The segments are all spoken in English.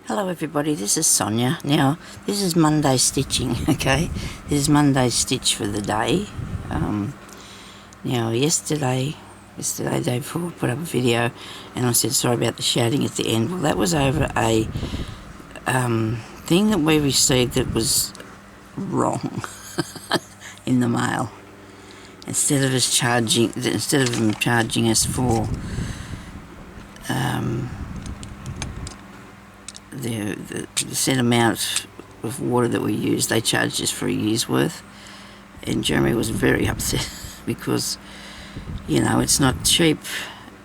Hello everybody, this is Sonya. Now, this is Monday stitching, okay? This is Monday's stitch for the day. Now, yesterday, day before, I put up a video and I said sorry about the shouting at the end. Well, that was over a thing that we received that was wrong in the mail. Instead of them charging us for the set amount of water that we used, they charged us for a year's worth, and Jeremy was very upset because, you know, it's not cheap,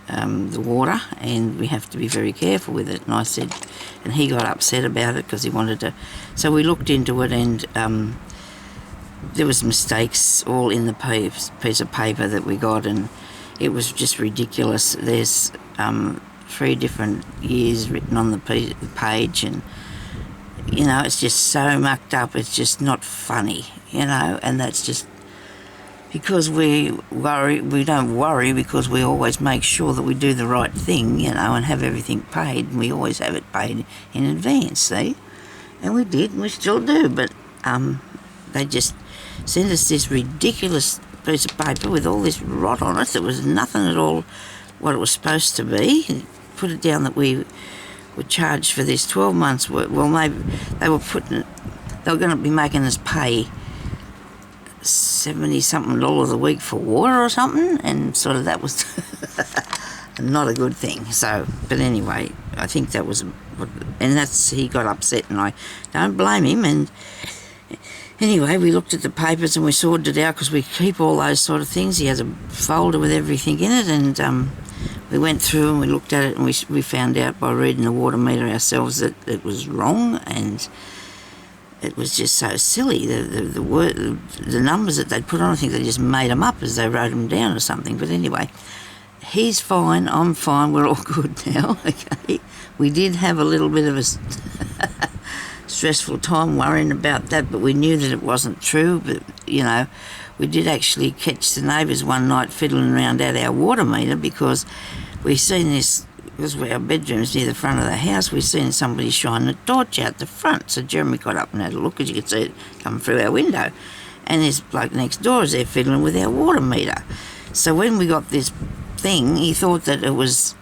the water, and we have to be very careful with it. And I said, and he got upset about it because he wanted to, so we looked into it, and there was mistakes all in the piece of paper that we got, and it was just ridiculous. There's 3 different years written on the page, and you know, it's just so mucked up, it's just not funny, you know. And that's just because we don't worry because we always make sure that we do the right thing, you know, and have everything paid, and we always have it paid in advance, see, and we did, and we still do. But they just sent us this ridiculous piece of paper with all this rot on it that was nothing at all what it was supposed to be. Put it down that we were charged for this 12 months work. Well, maybe they were going to be making us pay $70-something a week for water or something, and sort of that was not a good thing. So, but anyway, I think that was, and he got upset, and I don't blame him. And anyway, we looked at the papers and we sorted it out because we keep all those sort of things. He has a folder with everything in it, and we went through and we looked at it, and we found out by reading the water meter ourselves that it was wrong, and it was just so silly. The numbers that they'd put on, I think they just made them up as they wrote them down or something. But anyway, he's fine, I'm fine, we're all good now, okay? We did have a little bit of a stressful time worrying about that, but we knew that it wasn't true. But, you know, we did actually catch the neighbours one night fiddling around at our water meter because we seen this, because our bedroom's near the front of the house, we seen somebody shine a torch out the front. So Jeremy got up and had a look, as you could see it coming through our window. And this bloke next door is there fiddling with our water meter. So when we got this thing, he thought that it was,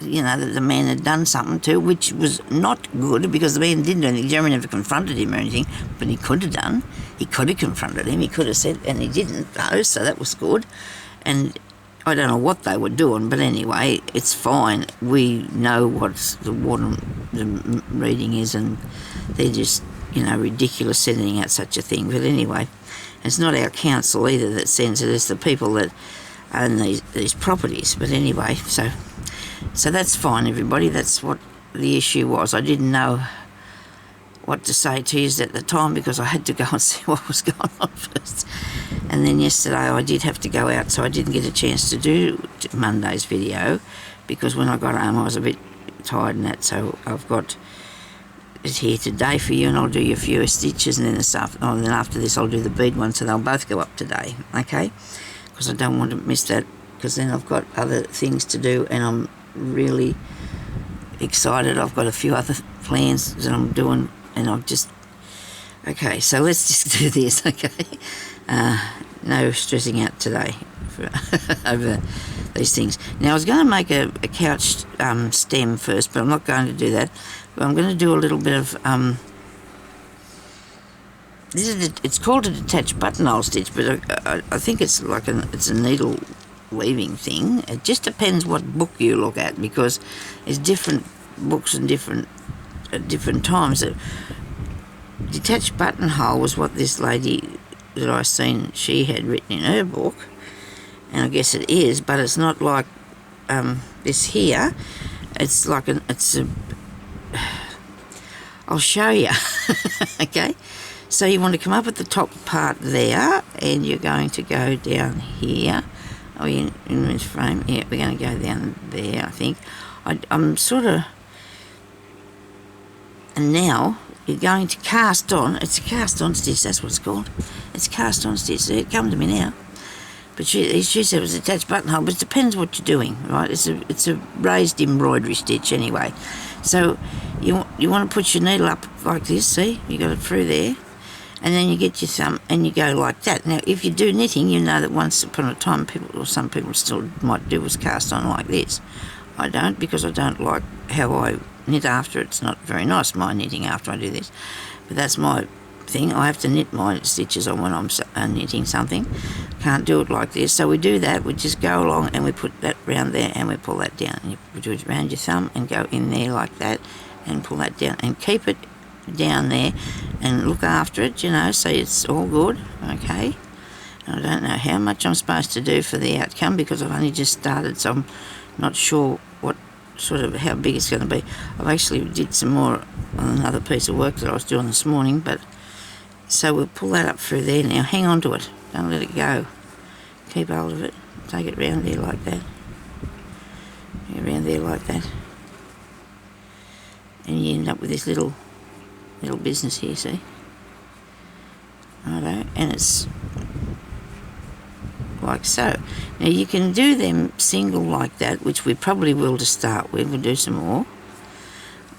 you know, that the man had done something too, which was not good because the man didn't do anything. Jeremy never confronted him or anything, but he could have done. He could have confronted him, he could have said, and he didn't though, so that was good. And I don't know what they were doing, but anyway, it's fine. We know what the reading is, and they're just, you know, ridiculous sending out such a thing. But anyway, it's not our council either that sends it, it's the people that own these properties. But anyway, so that's fine, everybody. That's what the issue was. I didn't know what to say to you at the time because I had to go and see what was going on first. And then yesterday I did have to go out, so I didn't get a chance to do Monday's video because when I got home I was a bit tired and that. So I've got it here today for you, and I'll do your few stitches, and then then after this I'll do the bead one, so they'll both go up today, okay? Because I don't want to miss that, because then I've got other things to do, and I'm really excited. I've got a few other plans that I'm doing, and I've just, okay, so let's just do this, okay? No stressing out today over these things. Now I was going to make a couch stem first, but I'm not going to do that. But I'm going to do a little bit of it's called a detached buttonhole stitch, but I think it's like it's a needle weaving thing. It just depends what book you look at, because there's different books and at different times. Detached buttonhole was what this lady that I seen, she had written in her book, and I guess it is, but it's not like this here. It's like I'll show you. Okay, so you want to come up at the top part there, and you're going to go down here. Oh, in this frame, yeah, we're going to go down there, I think. I'm sort of, and now you're going to cast on. It's a cast on stitch, that's what it's called. It's a cast on stitch. It come to me now. But she said it was a attached buttonhole, but it depends what you're doing, right? It's a raised embroidery stitch anyway. So you want to put your needle up like this, see? You got it through there. And then you get your thumb and you go like that. Now, if you do knitting, you know that once upon a time, some people still might do is cast on like this. I don't, because I don't like how I knit after. It's not very nice, my knitting after I do this. But that's my thing. I have to knit my stitches on when I'm knitting something. Can't do it like this. So we do that. We just go along and we put that round there and we pull that down. You do it around your thumb and go in there like that and pull that down and keep it down there and look after it, you know, so it's all good, okay? And I don't know how much I'm supposed to do for the outcome because I've only just started, so I'm not sure what sort of how big it's going to be. I've actually did some more on another piece of work that I was doing this morning, but so we'll pull that up through there now. Hang on to it, don't let it go. Keep hold of it, take it round there like that. Around there like that. And you end up with this little business here, see? Righto, and it's like so. Now you can do them single like that, which we probably will to start with. We'll do some more.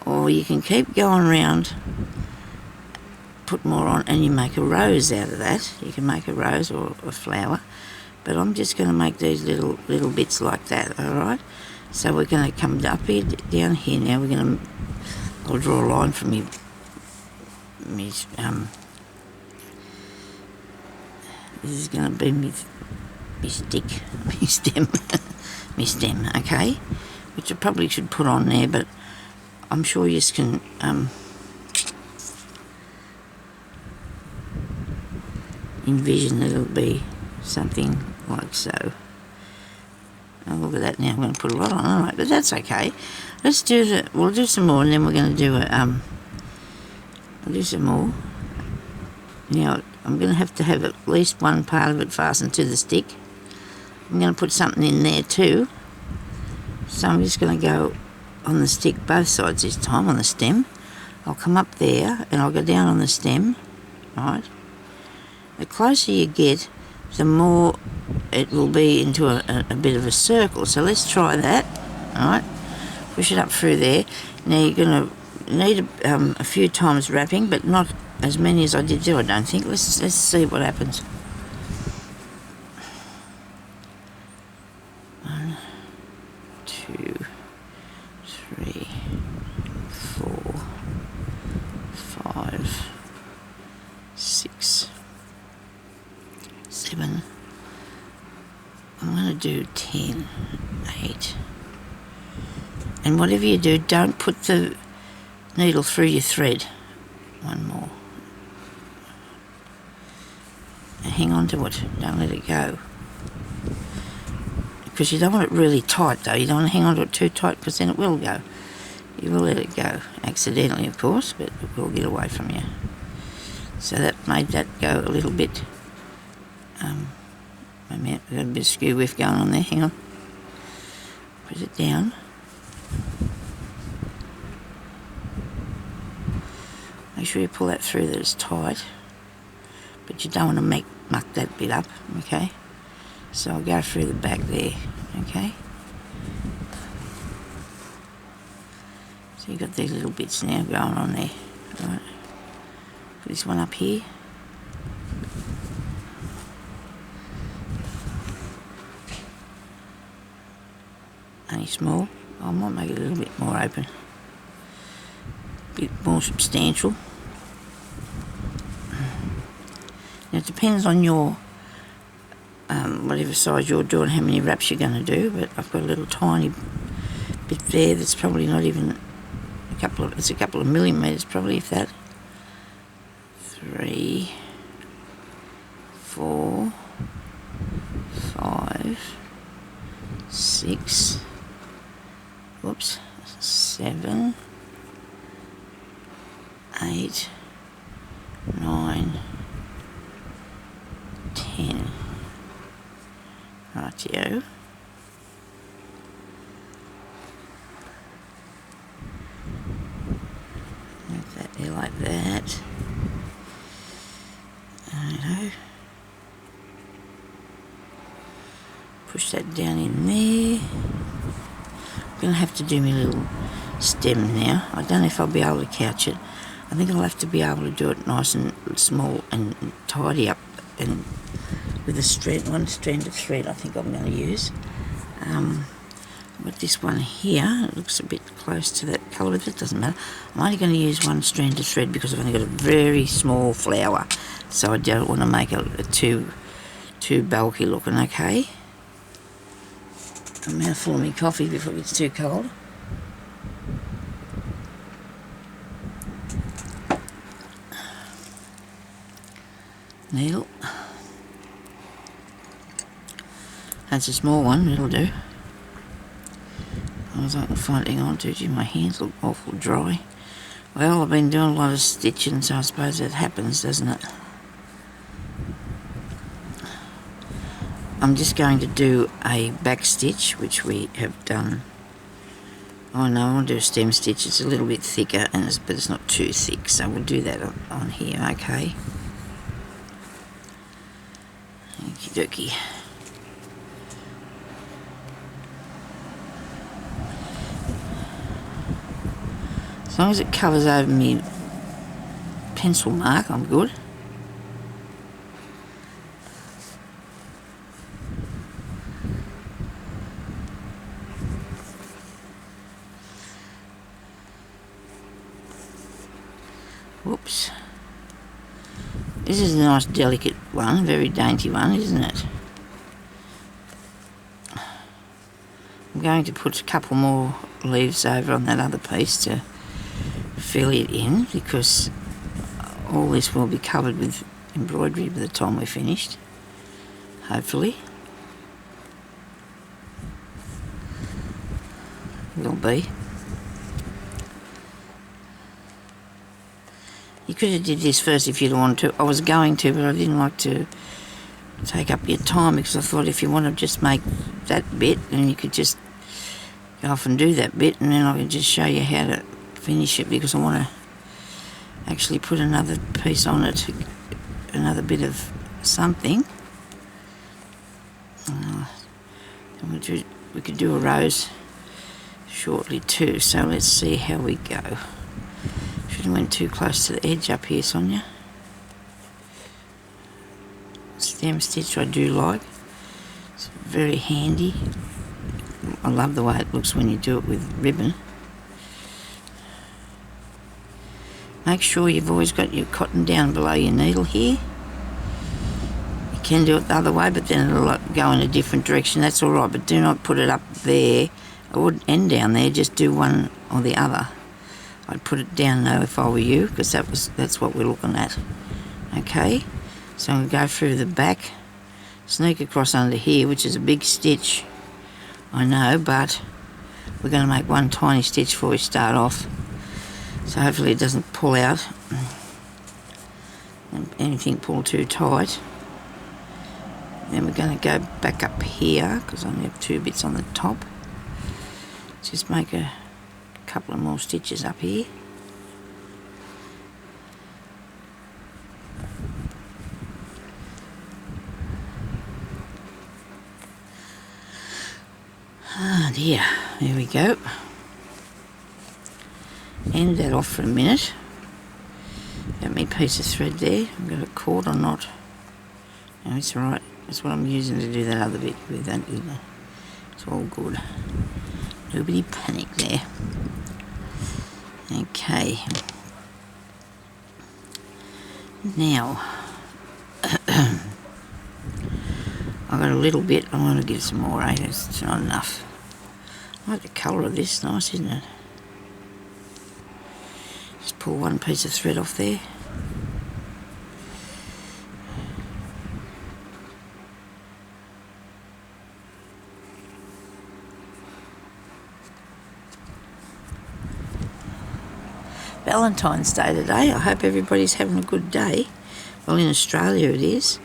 Or you can keep going around, put more on, and you make a rose out of that. You can make a rose or a flower. But I'm just going to make these little bits like that, alright? So we're going to come up here, down here now. We're going to, I'll draw a line from me this is going to be me stick, me stem, okay, which I probably should put on there, but I'm sure you can envision that it'll be something like so. Oh, look at that now. I'm going to put a lot on, all right, but that's okay. Let's do we'll do some more, and then we're going to do I'll do some more. Now, I'm going to have at least one part of it fastened to the stick. I'm going to put something in there too. So I'm just going to go on the stick both sides this time, on the stem. I'll come up there and I'll go down on the stem, right? The closer you get, the more it will be into a bit of a circle. So let's try that, all right? Push it up through there. Now you're going to need a few times wrapping, but not as many as I did do, I don't think. Let's see what happens. 1, 2, 3, 4, 5, 6, 7. I'm going to do 10, 8. And whatever you do, don't put the needle through your thread. One more. And hang on to it, don't let it go. Because you don't want it really tight though, you don't want to hang on to it too tight because then it will go. You will let it go, accidentally of course, but it will get away from you. So that made that go a little bit, wait a minute, we've got a bit of skew whiff going on there, hang on. Put it down. Make sure you pull that through that it's tight, but you don't want to muck that bit up, okay? So I'll go through the back there, okay? So you've got these little bits now going on there, right? Put this one up here. Only small. I might make it a little bit more open. A bit more substantial. Now it depends on your whatever size you're doing, how many wraps you're going to do, but I've got a little tiny bit there that's probably not even it's a couple of millimetres probably, if that. 3, 4, 5, 6, whoops, 7, 8, 9, 10. Rightio. Make that there like that. Righto. Push that down in there. I'm going to have to do my little stem now. I don't know if I'll be able to couch it. I think I'll have to be able to do it nice and small and tidy up, and with one strand of thread I think I'm going to use. With this one here, it looks a bit close to that colour, but it doesn't matter. I'm only going to use one strand of thread because I've only got a very small flower, so I don't want to make it too bulky looking, okay? A mouthful of my coffee before it gets too cold. Needle. That's a small one, it'll do. As I can find it, hang on to, gee, my hands look awful dry. Well, I've been doing a lot of stitching, so I suppose that happens, doesn't it? I'm just going to do a back stitch, which we have done. Oh no, I want to do a stem stitch. It's a little bit thicker, but it's not too thick, so we'll do that on here, okay? Okie dokie. As long as it covers over me pencil mark, I'm good. Whoops. This is a nice delicate one, very dainty one, isn't it? I'm going to put a couple more leaves over on that other piece to fill it in, because all this will be covered with embroidery by the time we're finished, hopefully. Will be. You could have did this first if you'd wanted to. I was going to, but I didn't like to take up your time, because I thought if you want to just make that bit, then you could just go off and do that bit, and then I could just show you how to finish it, because I want to actually put another piece on it, another bit of something. We could do a rose shortly too, so let's see how we go. Shouldn't went too close to the edge up here, Sonya. Stem stitch I do like. It's very handy. I love the way it looks when you do it with ribbon. Make sure you've always got your cotton down below your needle here. You can do it the other way, but then it'll go in a different direction. That's all right, but do not put it up there or end down there. Just do one or the other. I'd put it down though if I were you, because that's what we're looking at. Okay, so I'm going to go through the back, sneak across under here, which is a big stitch, I know, but we're going to make one tiny stitch before we start off. So hopefully it doesn't pull out, anything pull too tight. Then we're going to go back up here, because I only have two bits on the top. Just make a couple of more stitches up here. Ah dear, there we go. End that off for a minute. Got me piece of thread there. I've got it caught or not. No, it's alright. That's what I'm using to do that other bit with that, isn't it? It's all good. Nobody panic there. Okay. Now, I've got a little bit. I want to give some more, it's not enough. I like the colour of this, nice, isn't it? Just pull one piece of thread off there. Valentine's Day today. I hope everybody's having a good day. Well, in Australia it is.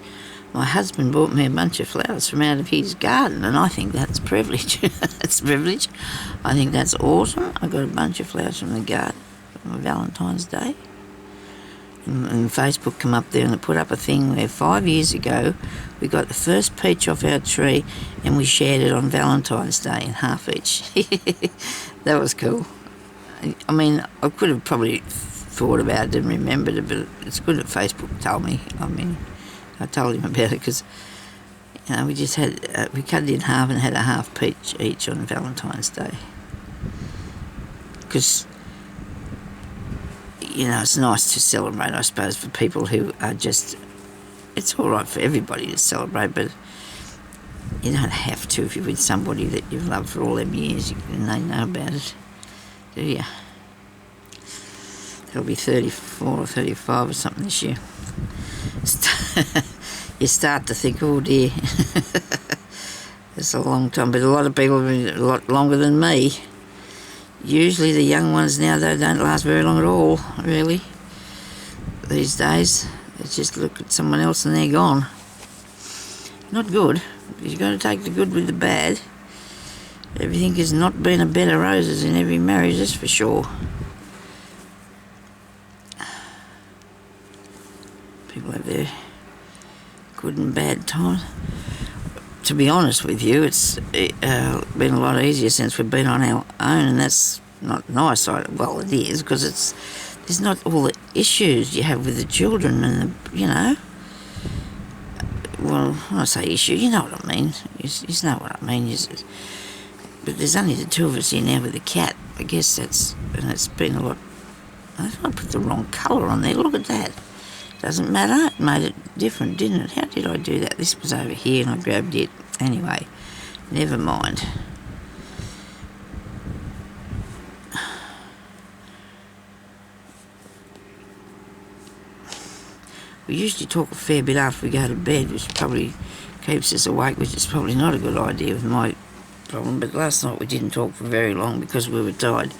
My husband bought me a bunch of flowers from out of his garden, and I think that's privilege. That's privilege. I think that's awesome. I got a bunch of flowers from the garden on Valentine's Day. And Facebook come up there and they put up a thing where 5 years ago we got the first peach off our tree and we shared it on Valentine's Day in half each. That was cool. I mean, I could have probably thought about it and remembered it, but it's good that Facebook told me. I mean, I told him about it because, you know, we just had, we cut it in half and had a half peach each on Valentine's Day. Because, you know, it's nice to celebrate, I suppose, for people who are just, it's all right for everybody to celebrate, but you don't have to if you're with somebody that you've loved for all them years and they know about it, do you? It'll be 34 or 35 or something this year. You start to think, oh dear, it's a long time, but a lot of people have been a lot longer than me. Usually the young ones now, they don't last very long at all, really, these days. They just look at someone else and they're gone. Not good. You've got to take the good with the bad. Everything has not been a bed of roses in every marriage, that's for sure. People have their good and bad times. To be honest with you, it's been a lot easier since we've been on our own, and that's not nice. Well, it is, because there's not all the issues you have with the children and the, you know. Well, when I say issue, you know what I mean. You know what I mean. But there's only the two of us here now with the cat. I guess it's been a lot. I thought I put the wrong colour on there. Look at that. Doesn't matter. It made it different, didn't it? How did I do that? This was over here and I grabbed it. Anyway, never mind. We usually talk a fair bit after we go to bed, which probably keeps us awake, which is probably not a good idea with my problem. But last night we didn't talk for very long because we were tired.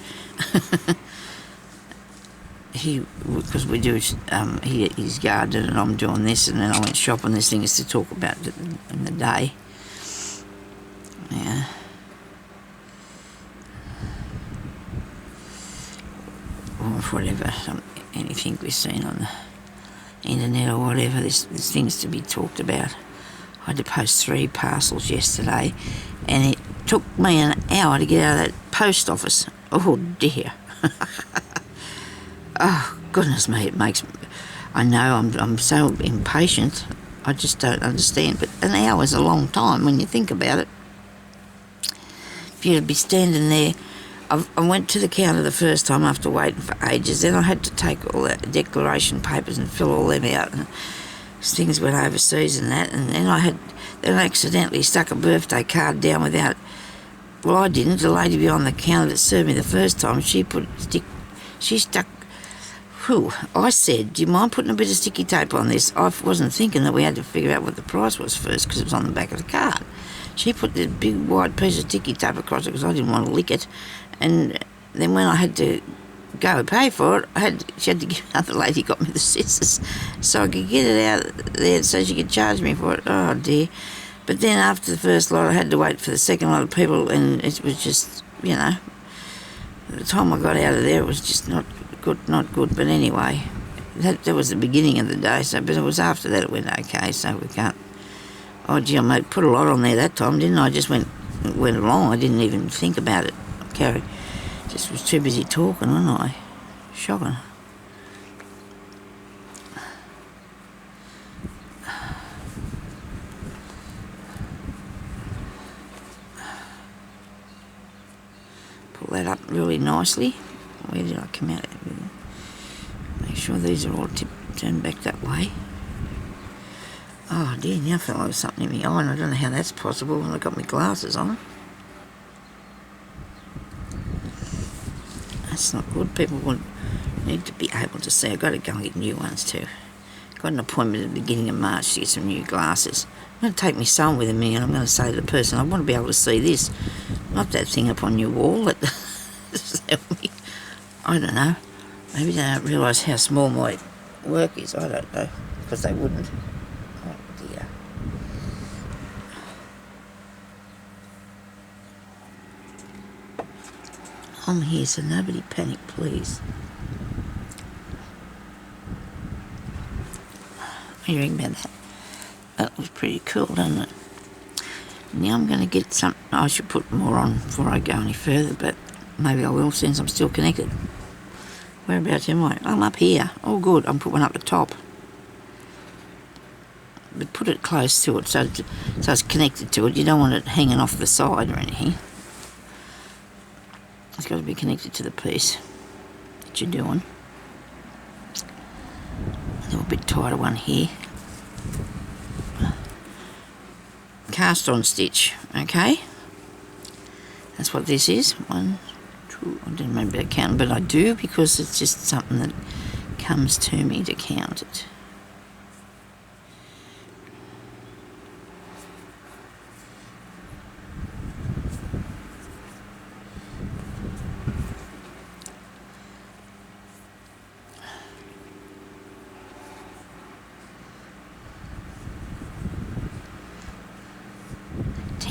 Because we do, he's gardening and I'm doing this, and then I went shopping. There's things to talk about in the day. Yeah. Or whatever, anything we've seen on the internet or whatever, there's things to be talked about. I had to post 3 parcels yesterday, and it took me an hour to get out of that post office. Oh dear. Oh, goodness me, it makes... I know I'm so impatient, I just don't understand, but an hour's a long time when you think about it. If you'd be standing there... I went to the counter the first time after waiting for ages, then I had to take all the declaration papers and fill all them out, and things went overseas and that, and then I accidentally stuck a birthday card down without... Well, I didn't. The lady behind the counter that served me the first time, she stuck... Whew, I said, do you mind putting a bit of sticky tape on this? I wasn't thinking that we had to figure out what the price was first because it was on the back of the card. She put this big white piece of sticky tape across it because I didn't want to lick it. And then when I had to go pay for it, she had to give another lady got me the scissors so I could get it out there so she could charge me for it. Oh dear. But then after the first lot, I had to wait for the second lot of people, and it was just, you know, by the time I got out of there, it was just not good. But anyway, that was the beginning of the day. So, but it was after that it went okay. So we can't. Oh gee, I put a lot on there that time, didn't I? I just went along. I didn't even think about it. Just was too busy talking, wasn't I? Shocking. Pull that up really nicely. Where did I come out? Make sure these are all turned back that way. Oh dear, now I feel like something in my eye, and I don't know how that's possible when I've got my glasses on. That's not good. People would need to be able to see. I've got to go and get new ones too. Got an appointment at the beginning of March to get some new glasses. I'm going to take my son with me, and I'm going to say to the person, I want to be able to see this, not that thing up on your wall. I don't know. Maybe they don't realise how small my work is. I don't know, because they wouldn't. Oh dear. I'm here, so nobody panic, please. What do you think about that? That was pretty cool, doesn't it? Now I'm going to get some... I should put more on before I go any further, but Maybe I will since I'm still connected. Whereabouts am I? I'm up here. Oh good, I'll put one up the top. But put it close to it so it's connected to it. You don't want it hanging off the side or anything. It's got to be connected to the piece that you're doing. A little bit tighter one here. Cast on stitch, okay? That's what this is. 1, 2, I didn't remember to count, but I do because it's just something that comes to me to count it.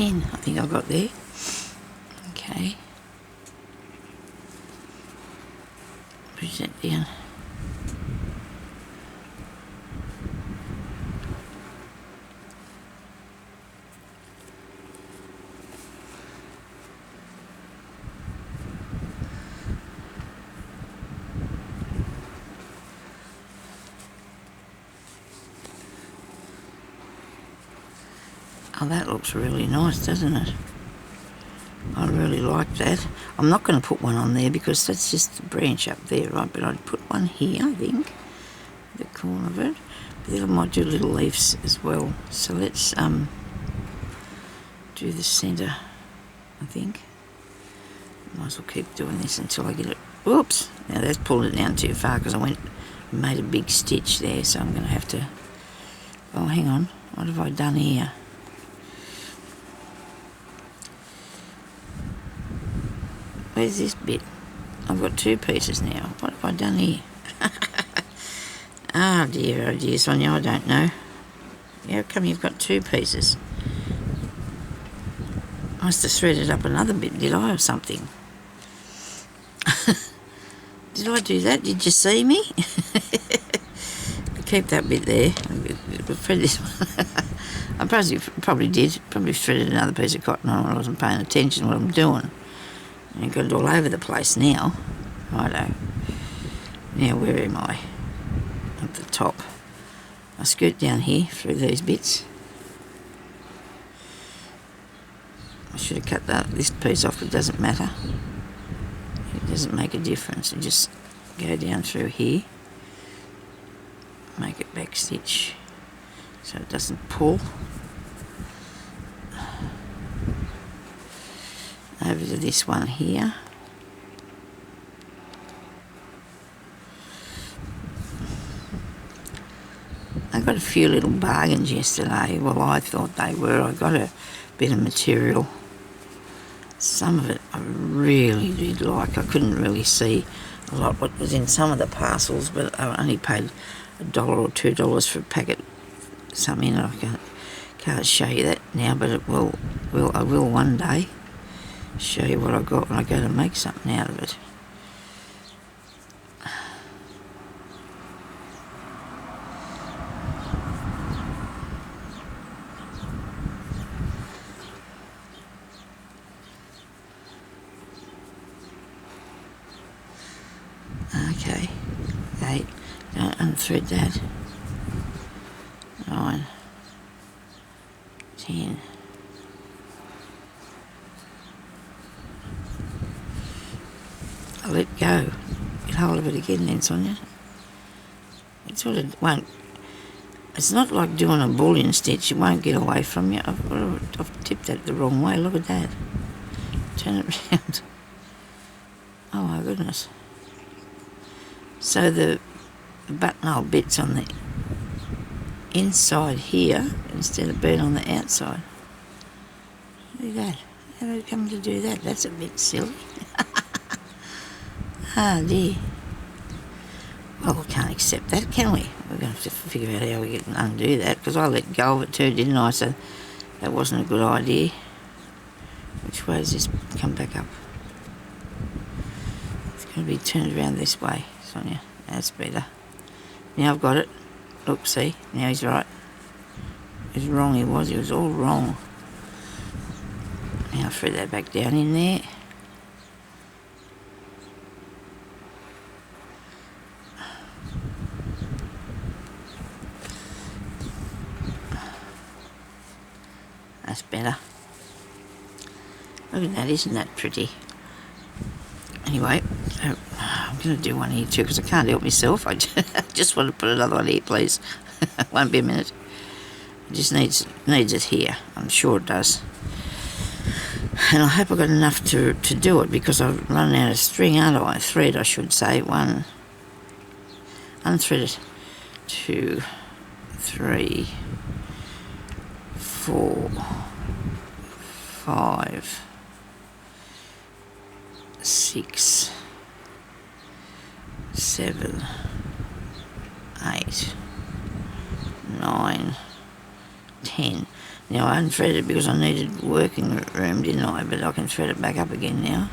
I think I got there. Okay. Push that down. Oh, that looks really nice, doesn't it? I really like that. I'm not going to put one on there because that's just a branch up there, right? But I'd put one here, I think, the corner of it. But then I might do little leaves as well. So let's do the centre, I think. Might as well keep doing this until I get it. Whoops! Now that's pulled it down too far because I made a big stitch there, so I'm going to have to... Oh, hang on. What have I done here? Where's this bit? I've got two pieces now. What have I done here? Oh dear, Sonia, I don't know. How come you've got two pieces? I must have threaded up another bit, did I, or something? Did I do that? Did you see me? Keep that bit there. Thread this one. I probably did. Probably threaded another piece of cotton on when I wasn't paying attention to what I'm doing. I've got it all over the place now. Righto. Now where am I? At the top. I scoot down here through these bits. I should have cut this piece off, but it doesn't matter. It doesn't make a difference. I just go down through here. Make it back stitch so it doesn't pull. Over to this one here. I got a few little bargains yesterday. Well, I thought they were. I got a bit of material. Some of it I really did like. I couldn't really see a lot what was in some of the parcels, but I only paid $1 or $2 for a packet. Some in it. I can't show you that now, but I will one day. Show you what I got when I go to make something out of it. Okay, 8, don't unthread that. 9, 10. I'll let go. Get hold of it again then, Sonia. It sort of won't... It's not like doing a bullion stitch. It won't get away from you. I've tipped that the wrong way. Look at that. Turn it round. Oh my goodness. So the buttonhole bit's on the inside here instead of being on the outside. Look at that. How did it come to do that? That's a bit silly. Ah dear. Well, we can't accept that, can we? We're going to have to figure out how we can undo that, because I let go of it too, didn't I? So that wasn't a good idea. Which way does this come back up? It's going to be turned around this way, Sonia. That's better. Now I've got it. Look, see? Now he's right. He was wrong, he was all wrong. Now I'll thread that back down in there. That's better. Look at that, isn't that pretty? Anyway, so I'm going to do one here too because I can't help myself. I just want to put another one here, please. Won't be a minute. It just needs it here. I'm sure it does. And I hope I've got enough to do it because I've run out of string, aren't I? Thread, I should say. One, unthreaded. 2, 3, 4, 5, 6, 7, 8, 9, 10. Now I unthreaded it because I needed working room, didn't I? But I can thread it back up again now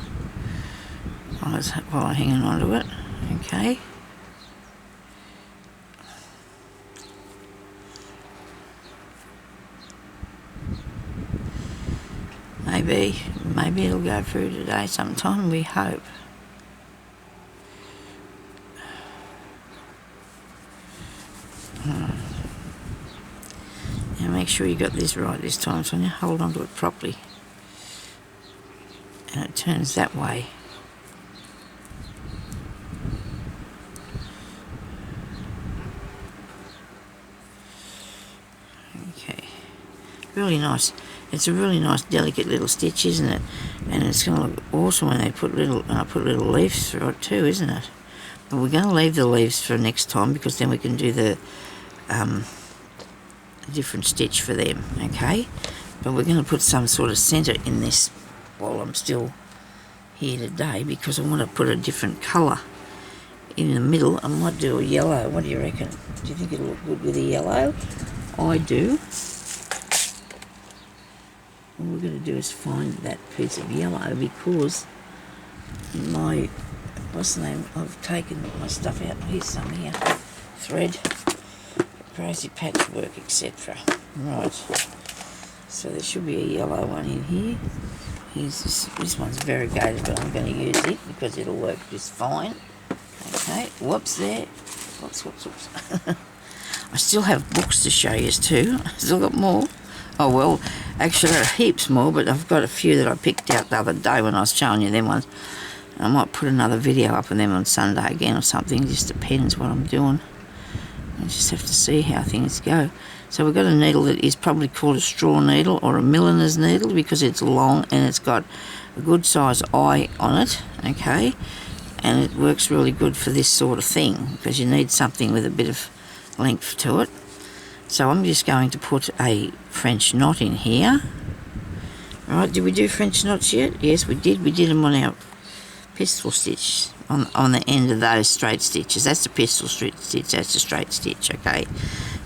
while I'm hanging on to it. Okay. Maybe it'll go through today sometime, we hope. Now make sure you got this right this time, Sonya. Hold on to it properly. And it turns that way. Okay. Really nice. It's a really nice, delicate little stitch, isn't it? And it's going to look awesome when I put little leaves through it too, isn't it? But we're going to leave the leaves for next time because then we can do the different stitch for them, okay? But we're going to put some sort of centre in this while I'm still here today because I want to put a different colour in the middle. I might do a yellow. What do you reckon? Do you think it'll look good with a yellow? I do. All we're going to do is find that piece of yellow because what's the name? I've taken my stuff out. Here's some here. Thread, crazy patchwork, etc. Right. So there should be a yellow one in here. Here's this one's variegated, but I'm going to use it because it'll work just fine. Okay. Whoops there. Whoops. I still have books to show you too. I still got more. Oh well, actually there are heaps more, but I've got a few that I picked out the other day when I was showing you them ones. And I might put another video up on them on Sunday again or something. It just depends what I'm doing. I just have to see how things go. So we've got a needle that is probably called a straw needle or a milliner's needle because it's long and it's got a good size eye on it, okay? And it works really good for this sort of thing because you need something with a bit of length to it. So I'm just going to put a French knot in here. Right, did we do French knots yet? Yes, we did. We did them on our pistol stitch, on the end of those straight stitches. That's the pistol stitch, that's the straight stitch, okay?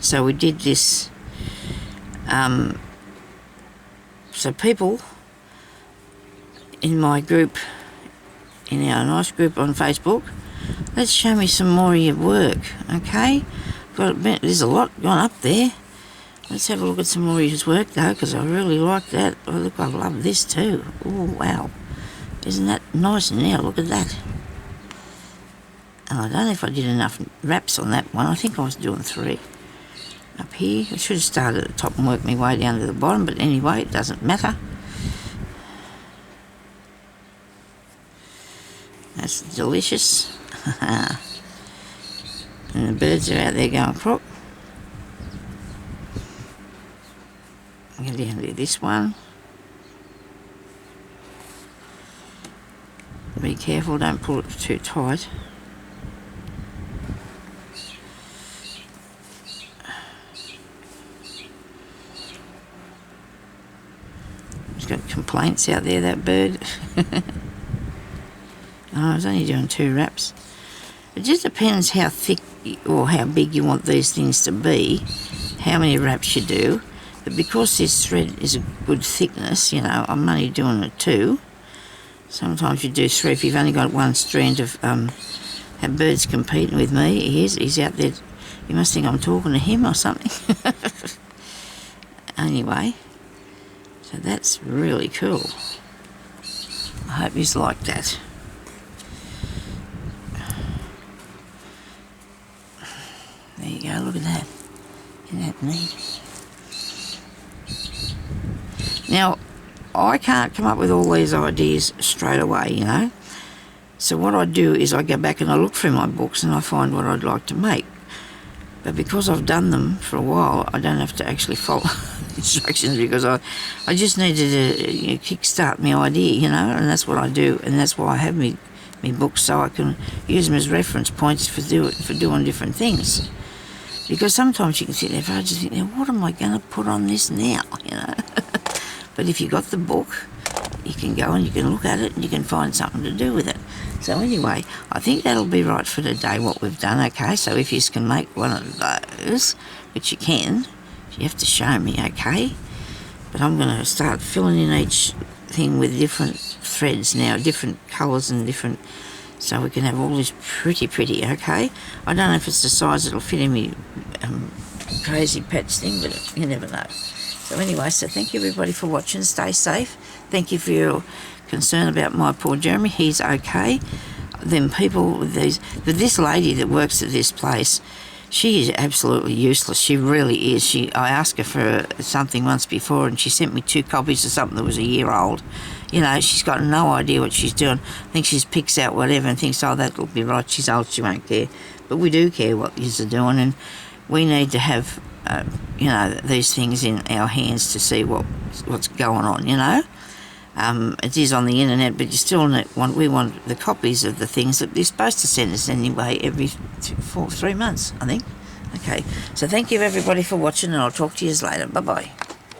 So we did this. So people in my group, in our nice group on Facebook, let's show me some more of your work, okay? There's a lot gone up there. Let's have a look at some more of his work though, because I really like that. Oh look, I love this too. Oh wow, isn't that nice now? Look at that. And I don't know if I did enough wraps on that one. I think I was doing 3 up here. I should have started at the top and worked my way down to the bottom, but anyway, it doesn't matter. That's delicious. And the birds are out there going crook. I'm going to do this one. Be careful, don't pull it too tight. He's got complaints out there, that bird. I was only doing 2 wraps. It just depends how thick or how big you want these things to be, how many wraps you do. But because this thread is a good thickness, you know, I'm only doing it 2. Sometimes you do 3 if you've only got one strand of that bird's competing with me. He's out there. You must think I'm talking to him or something. Anyway, so that's really cool. I hope you like that. There you go, look at that. Isn't that neat? Now, I can't come up with all these ideas straight away, you know. So what I do is I go back and I look through my books and I find what I'd like to make. But because I've done them for a while, I don't have to actually follow instructions, because I just needed to kickstart my idea, you know, and that's what I do, and that's why I have me books, so I can use them as reference points for doing different things. Because sometimes you can sit there and just think, now, what am I going to put on this now, you know? But if you got the book, you can go and you can look at it and you can find something to do with it. So anyway, I think that'll be right for today, what we've done, okay? So if you can make one of those, which you can, you have to show me, okay? But I'm going to start filling in each thing with different threads now, different colours and different, so we can have all this pretty, okay? I don't know if it's the size that'll fit in me crazy patch thing, but you never know. So anyway, so thank you everybody for watching. Stay safe. Thank you for your concern about my poor Jeremy. He's okay. Them people with this lady that works at this place, she is absolutely useless. She really is. I asked her for something once before and she sent me 2 copies of something that was a year old. You know, she's got no idea what she's doing. I think she picks out whatever and thinks, oh, that'll be right. She's old, she won't care. But we do care what you're doing, and we need to have, you know, these things in our hands to see what's going on, you know. It is on the internet, but you still we want the copies of the things that they're supposed to send us anyway every 3 months, I think. Okay, so thank you everybody for watching, and I'll talk to you later. Bye-bye.